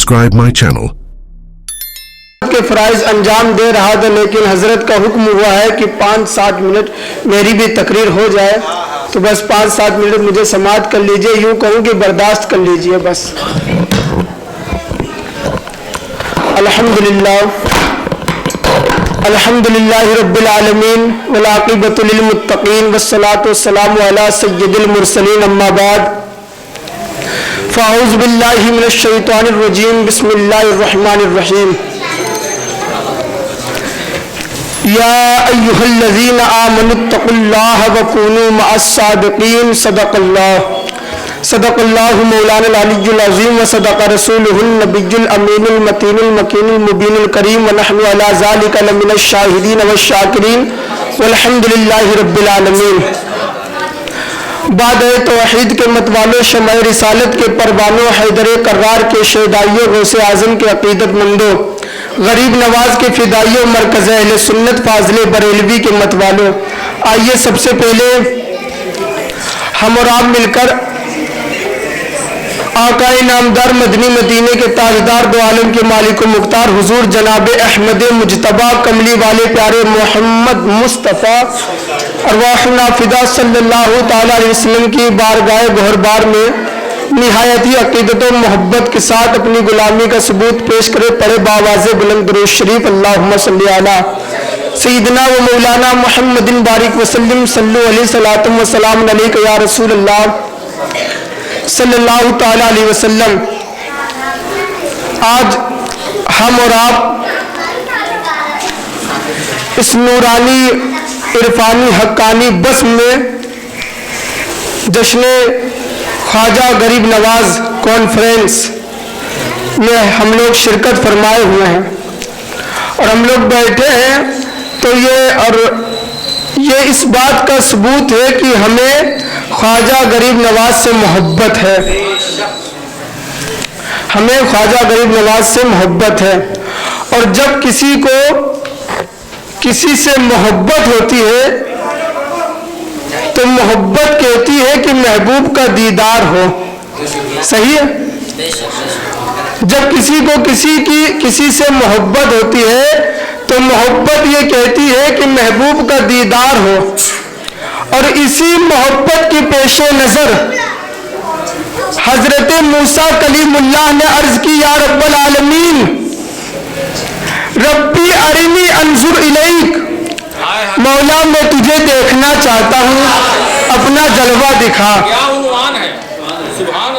subscribe my channel. کے فرائض انجام دے رہا تھا، لیکن حضرت کا حکم ہوا ہے کہ 5-7 منٹ میری بھی تقریر ہو جائے، تو بس 5-7 منٹ مجھے سماعت کر لیجئے، یوں کہوں کہ برداشت کر لیجئے بس۔ الحمدللہ رب العالمین والعاقبۃ للمتقین والصلاة والسلام علی سید المرسلین، اما بعد فاعوذ باللہ من الشیطان الرجیم، بسم اللہ الرحمن الرحیم۔ یا ایہا الذین آمنوا اتقوا اللہ وکونوا مع الصادقین، صدق اللہ مولانا العلی العظیم وصدق رسولہ النبی الامین المتین المکین المبین الکریم، ونحن علی ذلک لمن الشاہدین والشاکرین والحمد للہ رب العالمین۔ بعد توحید کے متوالوں، شمع رسالت کے پروانوں، حیدر کرار کے شہدائیوں، غوث اعظم کے عقیدت مندوں، غریب نواز کے فدائیوں، مرکز اہل سنت فاضل بریلوی کے متوالوں، آئیے سب سے پہلے ہم اور آپ مل کر آقا نامدار مدنی مدینے کے تاجدار دو عالم کے مالک و مختار حضور جناب احمد مجتبیٰ کملی والے پیارے محمد مصطفیٰ ارواحنا فدا صلی اللہ تعالی علیہ وسلم کی بارگاہ گہربار میں نہایت ہی عقیدت و محبت کے ساتھ اپنی غلامی کا ثبوت پیش کرے، پڑھے باواز بلند درود شریف، اللہم صلی علی سیدنا و مولانا محمد بارک وسلم، صلو علیہ صلاۃ و سلام علیک یا رسول اللہ صلی اللہ تعالی علیہ وسلم۔ آج ہم اور آپ اس نورانی عرفانی حقانی بزم میں جشن خواجہ غریب نواز کانفرنس میں ہم لوگ شرکت فرمائے ہوئے ہیں، اور ہم لوگ بیٹھے ہیں تو یہ اس بات کا ثبوت ہے کہ ہمیں خواجہ غریب نواز سے محبت ہے، ہمیں خواجہ غریب نواز سے محبت ہے۔ اور جب کسی کو کسی سے محبت ہوتی ہے تو محبت کہتی ہے کہ محبوب کا دیدار ہو، صحیح ہے؟ جب کسی کو کسی سے محبت ہوتی ہے تو محبت یہ کہتی ہے کہ محبوب کا دیدار ہو، اور اسی محبت کی پیش نظر حضرت موسیٰ کلیم اللہ نے عرض کی، یا رب العالمین ربی ارنی انظر الیک، مولا میں تجھے دیکھنا چاہتا ہوں، اپنا جلوہ دکھا۔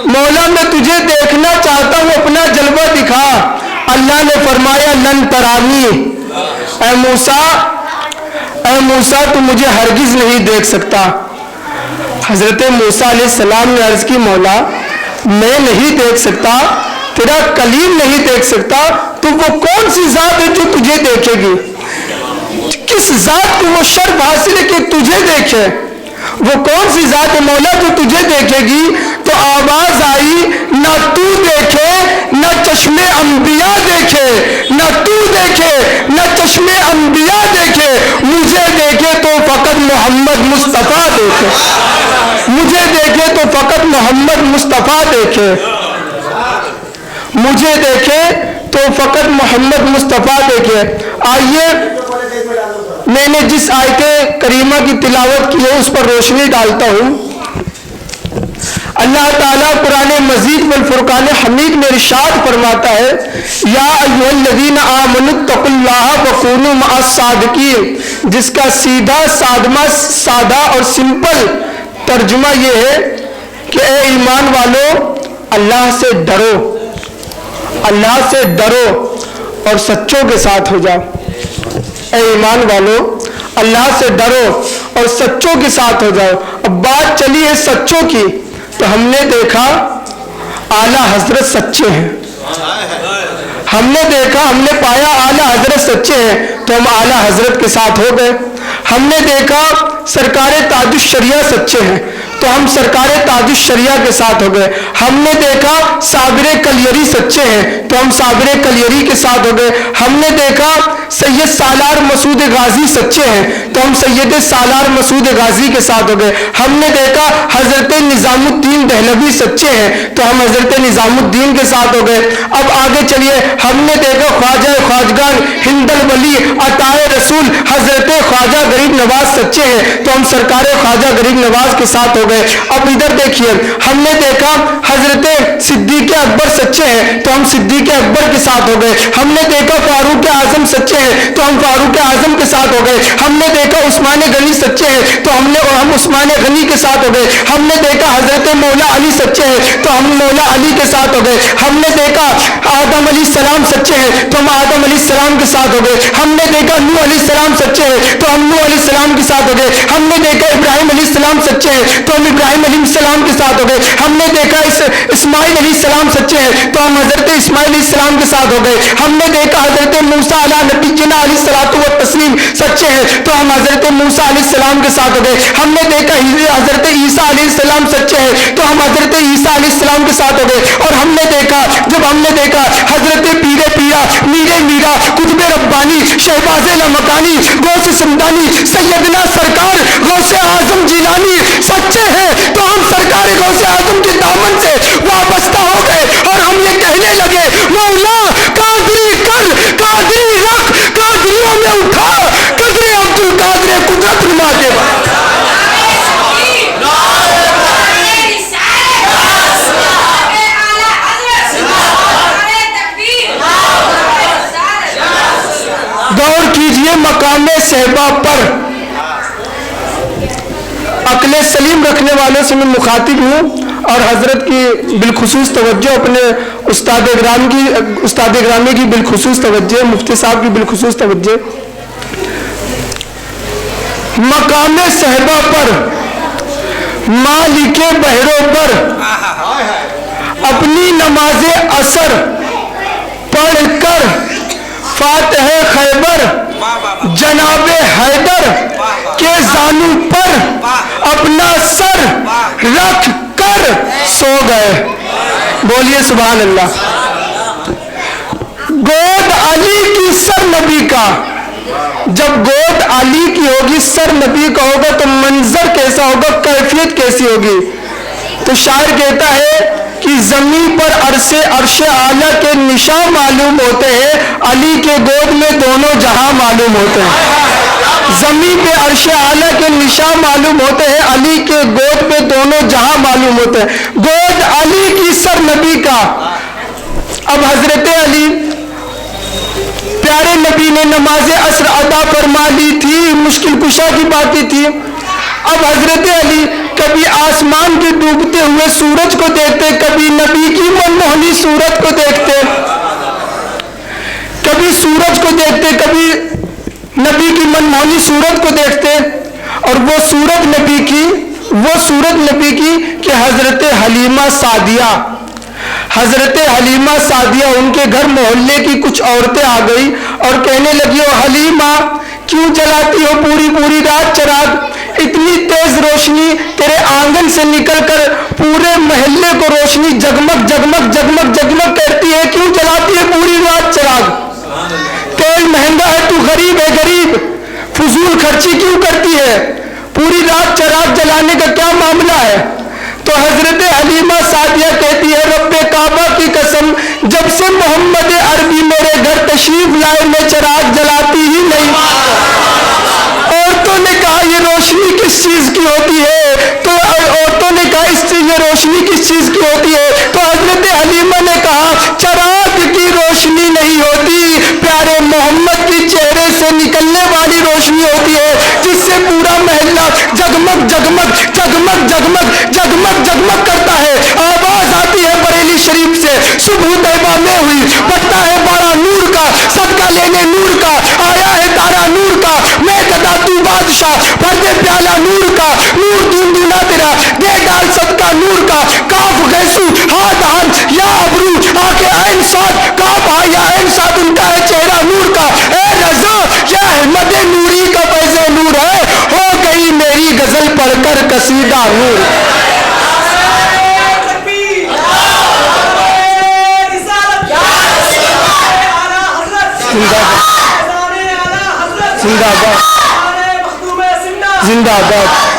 مولا میں تجھے دیکھنا چاہتا ہوں، اپنا جلوہ دکھا۔ اللہ نے فرمایا لن ترانی، اے موسیٰ تو مجھے ہرگز نہیں دیکھ سکتا۔ حضرت موسیٰ علیہ السلام نے عرض کی، مولا میں نہیں دیکھ سکتا، تیرا کلیم نہیں دیکھ سکتا، تو وہ کون سی ذات ہے جو تجھے دیکھے گی؟ کس ذات کو وہ شرف حاصل ہے کہ تجھے دیکھے؟ وہ کون سی ذات ہے مولا جو تجھے دیکھے گی؟ تو آواز آئی، نہ تو دیکھے نہ چشم انبیاء دیکھے، نہ تو دیکھے نہ چشم انبیاء دیکھے، مجھے دیکھے تو فقط محمد مصطفیٰ دیکھے، مجھے دیکھے تو فقط محمد مصطفیٰ دیکھے، مجھے دیکھے تو فقط محمد مصطفیٰ دیکھے۔ آئیے میں نے جس آیت کریمہ کی تلاوت کی ہے اس پر روشنی ڈالتا ہوں۔ اللہ تعالیٰ قرآن مجید والفرقان حمید میں ارشاد فرماتا ہے، یا ایھا الذین آمنوا اتقوا اللہ وکونوا مع الصادقین، جس کا سادہ اور سمپل ترجمہ یہ ہے کہ اے ایمان والو اللہ سے ڈرو، اللہ سے ڈرو اور سچوں کے ساتھ ہو جاؤ۔ اے ایمان والو اللہ سے ڈرو اور سچوں کے ساتھ ہو جاؤ۔ اب بات چلی ہے سچوں کی، تو ہم نے دیکھا اعلیٰ حضرت سچے ہیں، ہم نے دیکھا، ہم نے پایا اعلیٰ حضرت سچے ہیں تو ہم اعلیٰ حضرت کے ساتھ ہو گئے۔ ہم نے دیکھا سرکار تاج الشریعہ سچے ہیں، تو ہم سرکار تاج الشریعہ کے ساتھ ہو گئے. ہم نے دیکھا صابر کلیری سچے ہیں تو ہم صابر کلیری کے ساتھ ہو گئے. ہم نے دیکھا سید سالار مسعود غازی سچے ہیں تو ہم سید سالار مسعود غازی کے ساتھ ہو گئے. ہم نے دیکھا حضرت نظام الدین دہلوی سچے ہیں تو ہم حضرت نظام الدین کے ساتھ ہو گئے. اب آگے چلیے, ہم نے دیکھا خواجہ خواجگان ہند الولی عطائے رسول حضرت خواجہ غریب نواز سچے ہیں تو ہم سرکار خواجہ غریب نواز کے ساتھ ہو گئے. اب ادھر دیکھیے, ہم نے دیکھا حضرت صدیق اکبر سچے ہیں تو ہم صدیق اکبر کے ساتھ ہو گئے. ہم نے دیکھا فاروق اعظم سچے ہیں تو ہم فاروق اعظم کے ساتھ ہو گئے. ہم نے دیکھا عثمان غنی سچے ہیں تو ہم عثمان غنی کے ساتھ ہو گئے. ہم نے دیکھا حضرت مولا علی سچے ہیں تو ہم مولا علی کے ساتھ ہو گئے. ہم نے دیکھا آدم علیہ السلام سچے ہیں تو ہم آدم علیہ السلام کے ساتھ ہو گئے. ہم نے دیکھا نوح علیہ السلام سچے ہیں تو ہم نوح علیہ السلام کے ساتھ ہو گئے. ہم نے دیکھا ابراہیم علیہ السلام سچے ہیں تو ہم ابراہیم علیہ السلام کے ساتھ ہو گئے. ہم نے دیکھا اسماعیل علیہ السلام سچے ہیں تو ہم حضرت اسماعیل علیہ السلام کے ساتھ ہو گئے. ہم نے دیکھا حضرت موسیٰ علیہ نبینا علیہ الصلوۃ والتسلیم سچے ہیں تو ہم حضرت موسیٰ علیہ السلام کے ساتھ ہو گئے. ہم نے دیکھا حضرت عیسیٰ علیہ السلام سچے ہیں تو ہم حضرت عیسیٰ علیہ السلام کے ساتھ ہو گئے. اور ہم نے دیکھا حضرت پیر پیرا میر میرا قطب ربانی شہباز لمکانی غوث سمدانی سیدنا سرکار غوث اعظم جیلانی سچے ہیں تو ہم سرکار غوث اعظم کے دامن سے وابستہ ہو گئے اور ہم یہ کہنے لگے مولا قادری کر قادری رکھ قادریوں میں اٹھا قدر عبد القادر قدرت نما کے بعد. غور کیجئے مقام صحبہ پر. عقل سلیم رکھنے والوں سے میں مخاطب ہوں اور حضرت کی بالخصوص توجہ اپنے استاد گرامی کی بالخصوص توجہ, مفتی صاحب کی بالخصوص توجہ. مقام صحبہ پر مالک بحروں پر اپنی نماز عصر پڑھ کر فاتح خیبر جناب حیدر کے زانو پر اپنا سر رکھ کر سو گئے. بولیے سبحان اللہ. گود علی کی سر نبی کا, جب گود علی کی ہوگی سر نبی کا ہوگا تو منظر کیسا ہوگا, کیفیت کیسی ہوگی. تو شاعر کہتا ہے کہ زمین پر عرش اعلیٰ کے نشاں معلوم ہوتے ہیں, علی کے گود میں دونوں جہاں معلوم ہوتے ہیں. زمین پہ عرش اعلیٰ کے نشاں معلوم ہوتے ہیں, علی کے گود پہ دونوں جہاں معلوم ہوتے ہیں. گود علی کی سر نبی کا. اب حضرت علی پیارے نبی نے نماز عصر ادا فرما لی تھی, مشکل کشا کی باقی تھی. اب حضرت علی کبھی آسمان کے ڈوبتے ہوئے سورج کو دیکھتے, کبھی نبی کی منموہنی صورت کو دیکھتے, کبھی سورج کو دیکھتے, کبھی نبی کی منموہنی صورت کو دیکھتے. اور وہ صورت نبی کی کہ حضرت حلیمہ سعدیہ ان کے گھر محلے کی کچھ عورتیں آ گئی اور کہنے لگی, او حلیمہ کیوں جلاتی ہو پوری رات چراغ, اتنی تیز روشنی تیرے آنگن سے نکل کر پورے محلے کو روشنی جگمگ جگمگ جگمگ جگمگ کرتی ہے, کیوں جلاتی ہے پوری رات چراغ؟ تیل مہنگا ہے, تو غریب ہے, غریب فضول خرچی کیوں کرتی ہے, پوری رات چراغ جلانے کا کیا معاملہ ہے؟ تو حضرت حلیمہ سعدیہ کہتی ہے, رب کعبہ کی قسم جب سے محمد عربی میرے گھر تشریف لائے میں چراغ جلاتی ہی نہیں. عورتوں نے کہا یہ روشنی کس چیز کی ہوتی ہے, تو عورتوں نے کہا یہ روشنی کس چیز کی ہوتی ہے, تو حضرت حلیمہ نے کہا چراغ کی روشنی نہیں ہوتی, پیارے محمد کی چہرے سے نکلنے والی روشنی ہوتی ہے جس سے پورا محلہ جگمگ جگمگ جگمگ جگمگ جگمگ جگمگ کرتا ہے. آواز آتی ہے بریلی شریف سے, صبح طیبہ میں ہوئی, بٹتا ہے بارہ نور کا, صدقہ لینے نور کا, آیا ہے تارا نور کا, میں گدا تو بادشاہ, پردے پیالہ نور کا, نور دون دونا تیرا, دے ڈال صدقہ نور کا, کاف غیسو ہاتھ ہاتھ یا ابرو آ کے عین ساتھ, کاف ہا یا عین ساتھ ان کا ہے چہرہ نور کا, اے رضا یا احمد نوری کا فیض نور ہے, ہو گئی میری غزل پڑھ کر قصیدہ نور. زندہ باد.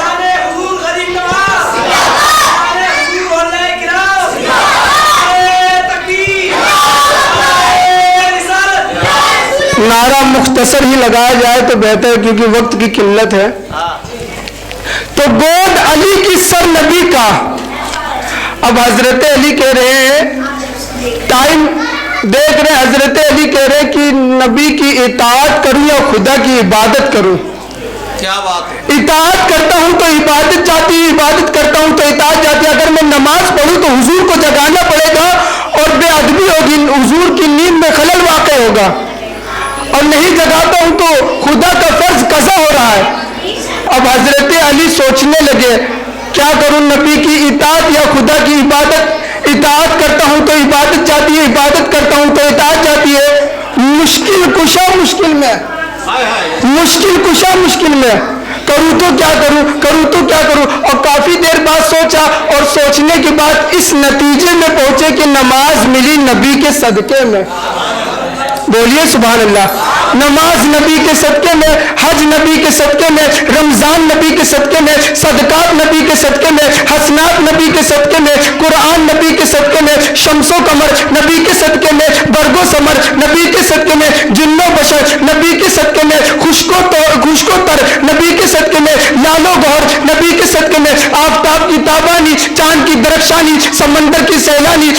نعرہ مختصر ہی لگایا جائے تو بہتر ہے کیونکہ وقت کی قلت ہے. تو گود علی کی سر نبی کا. اب حضرت علی کہہ رہے ہیں ٹائم دیکھ رہے ہیں, حضرت علی کہہ رہے ہیں کہ نبی کی اطاعت کروں یا خدا کی عبادت کروں. کیا بات ہے. اطاعت کرتا ہوں تو عبادت جاتی ہے, عبادت کرتا ہوں تو اطاعت جاتی ہے. اگر میں نماز پڑھوں تو حضور کو جگانا پڑے گا اور بے ادبی ہوگی, حضور کی نیند میں خلل واقع ہوگا, اور نہیں جگاتا ہوں تو خدا کا فرض قضا ہو رہا ہے. اب حضرت علی سوچنے لگے کیا کروں, نبی کی اطاعت یا خدا کی عبادت. اطاعت کرتا ہوں تو عبادت جاتی ہے, عبادت کرتا ہوں تو اطاعت جاتی ہے. مشکل کشا مشکل میں, مشکل کشا مشکل میں, کروں تو کیا کروں, کروں تو کیا کروں. اور کافی دیر بعد سوچا, اور سوچنے کے بعد اس نتیجے میں پہنچے کہ نماز ملی نبی کے صدقے میں. بولیے سبحان اللہ. نماز نبی کے صدقے میں, حج نبی کے صدقے میں, رمضان نبی کے صدقے میں, صدقات نبی کے صدقے میں, حسنات نبی کے صدقے میں, قرآن نبی کے صدقے میں, شمس و قمر نبی کے صدقے میں, برگ و ثمر نبی کے صدقے میں, جن و بشر نبی کے صدقے میں, خشک و تر نبی کے صدقے میں, لال و گوہر نبی کے صدقے میں, آفتاب کی تابانی, چاند کی درخشانی, سمندر کی سیلانی,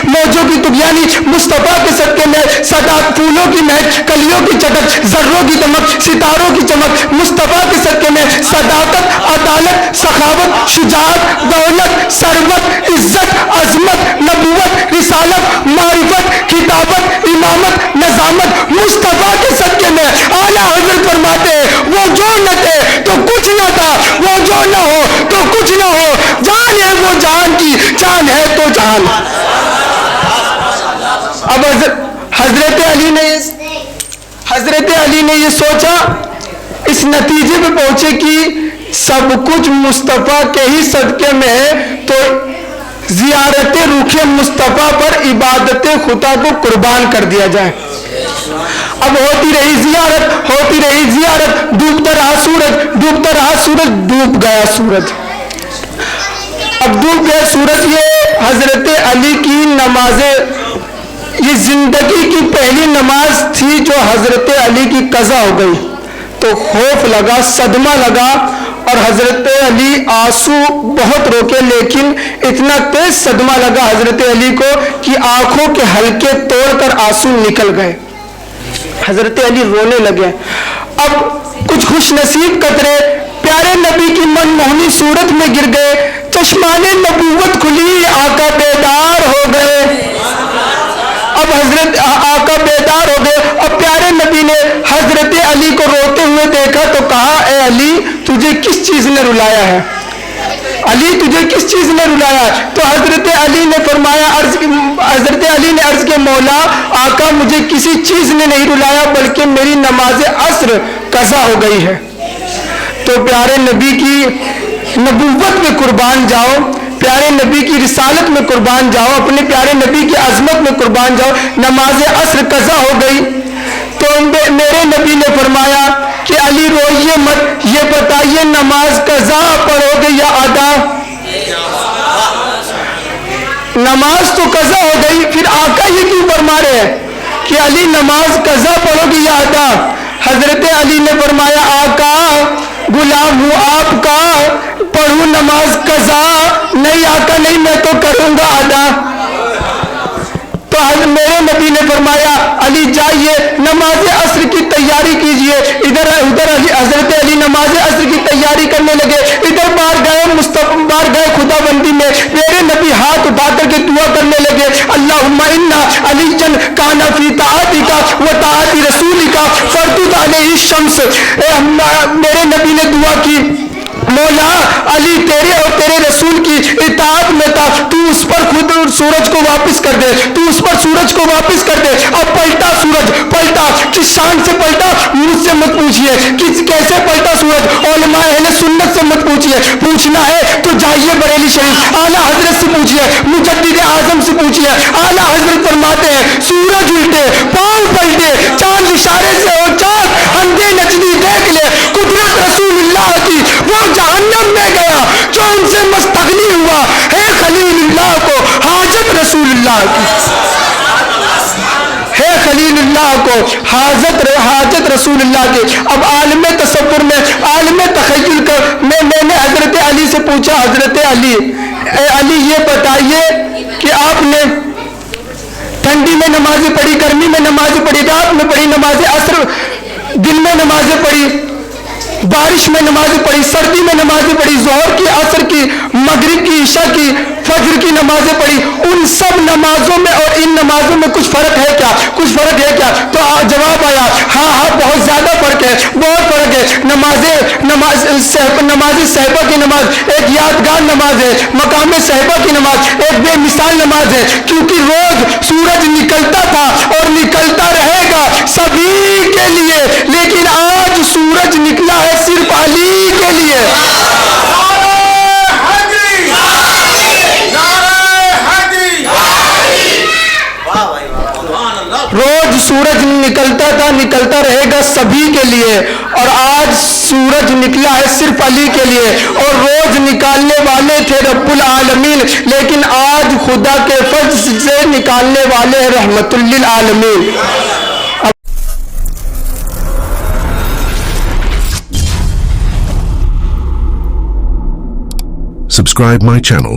موجوں کی طغیانی, مصطفیٰ کے صدقے میں, صداقت پھولوں کی مہک, کلیوں کی چٹک, ذروں کی چمک, ستاروں کی چمک, مصطفیٰ کے صدقے میں, صداقت, عدالت, سخاوت, شجاعت, دولت, ثروت, عزت, عظمت, نبوت, رسالت, معرفت, کتابت, امامت, نظامت, مصطفیٰ کے صدقے میں. اعلیٰ حضرت فرماتے ہیں وہ جو نہ تھے تو کچھ نہ تھا, وہ جو نہ ہو تو کچھ نہ ہو, جان ہے وہ جان کی, جان ہے تو جان. اب حضرت علی نے یہ سوچا, اس نتیجے پہ پہنچے کہ سب کچھ مصطفیٰ کے ہی صدقے میں ہے, تو زیارت روح مصطفیٰ پر عبادت خدا کو قربان کر دیا جائے. اب ہوتی رہی زیارت, ڈوبتا رہا سورج, ڈوب گیا سورج. اب ڈوب گیا سورج. یہ حضرت علی کی نمازیں, یہ زندگی کی پہلی نماز تھی جو حضرت علی کی قضا ہو گئی. تو خوف لگا, صدمہ لگا, اور حضرت علی آنسو بہت روکے, لیکن اتنا تیز صدمہ لگا حضرت علی کو کہ آنکھوں کے حلقے توڑ کر آنسو نکل گئے. حضرت علی رونے لگے. اب کچھ خوش نصیب قطرے پیارے نبی کی من موہنی صورت میں گر گئے. چشمان نبوت کھلی, آقا بیدار ہو گئے. اب حضرت آقا بیدار ہو گئے, اور پیارے نبی نے حضرت علی کو روتے ہوئے دیکھا تو کہا, اے علی تجھے کس چیز نے رلایا ہے, علی تجھے کس چیز نے رلایا ہے. تو حضرت علی نے فرمایا, حضرت علی نے عرض کے مولا آقا مجھے کسی چیز نے نہیں رلایا, بلکہ میری نماز عصر قضا ہو گئی ہے. تو پیارے نبی کی نبوت میں قربان جاؤ, پیارے نبی کی رسالت میں قربان جاؤ, اپنے پیارے نبی کی عظمت میں قربان جاؤ. نماز عصر قضا ہو گئی. تو میرے نبی نے فرمایا کہ علی روئیے مت, یہ بتائیے نماز قضا پڑھو گے یا ادا. نماز تو قضا ہو گئی, پھر آقا یہ کیوں فرما رہے ہیں کہ علی نماز قضا پڑھو گے یا ادا. حضرت علی نے فرمایا آقا غلام ہوں آپ کا, پڑھوں نماز قضا. نہیں آقا نہیں, میں تو کروں گا ادا. تو میرے نبی نے فرمایا علی جائیے نماز عصر کی تیاری کیجئے. ادھر حضرت علی نماز عصر کی تیاری کرنے لگے. ادھر بار گئے خدا بندی میں, میرے نبی ہاتھ اٹھا کر کے دعا کرنے لگے, اللہم انا علی جن کانا فی طاعتک و طاعت رسولک فردد علیہ الشمس. میرے نبی نے دعا کی, مولا علی تیرے اور تیرے رسول کی اطاعت میں تھا, تو اس پر خود سورج کو واپس کر دے, تو اس پر سورج کو واپس کر دے. اب پلٹا سورج, پلٹا, کس شان سے پلٹا مجھ سے مت پوچھئے, کیسے پلٹا سورج, علماء اہل سنت سے مت پوچھئے. پوچھنا ہے تو جائیے بریلی شریف, اعلیٰ حضرت سے پوچھئے, مجدد اعظم سے پوچھئے. اعلیٰ حضرت فرماتے ہیں سورج الٹے, پاؤں پلٹے, چاند اشارے سے ہو, چاند اندھے نچنی دیکھ لے, قدرت ان سے مستغنی ہوا ہے خلیل اللہ کو حاجت رسول اللہ کی، ہے خلیل اللہ کو حاجت رسول اللہ کی۔ اب عالم تصور میں، عالم تخیل میں نے حضرت علی سے پوچھا، حضرت علی، اے علی یہ بتائیے کہ آپ نے ٹھنڈی میں نمازیں پڑھی، گرمی میں نمازیں پڑھی، رات میں پڑھی نمازیں، عصر دن میں نمازیں پڑھی، بارش میں نمازیں پڑھی، سردی میں نمازیں پڑھی، ظہر کی، عصر کی، مغرب کی، عشاء کی، فجر کی نمازیں پڑھی، ان سب نمازوں میں اور ان نمازوں میں کچھ فرق ہے کیا؟ کچھ فرق ہے کیا؟ تو جواب آیا ہاں ہاں بہت زیادہ فرق ہے، بہت فرق ہے۔ نماز صحبہ کی نماز ایک یادگار نماز ہے، مقام صحبہ کی نماز ایک بے مثال نماز ہے، کیونکہ روز سورج نکلتا تھا اور نکلتا رہے گا سبھی کے لیے، لیکن آج سورج نکلا ہے صرف علی کے لیے۔ روز سورج نکلتا تھا، نکلتا رہے گا سبھی کے لیے، اور آج سورج نکلا ہے صرف علی کے لیے، اور روز نکالنے والے تھے رب العالمین، لیکن آج خدا کے فضل سے نکالنے والے ہیں رحمت للعالمین۔ Subscribe my channel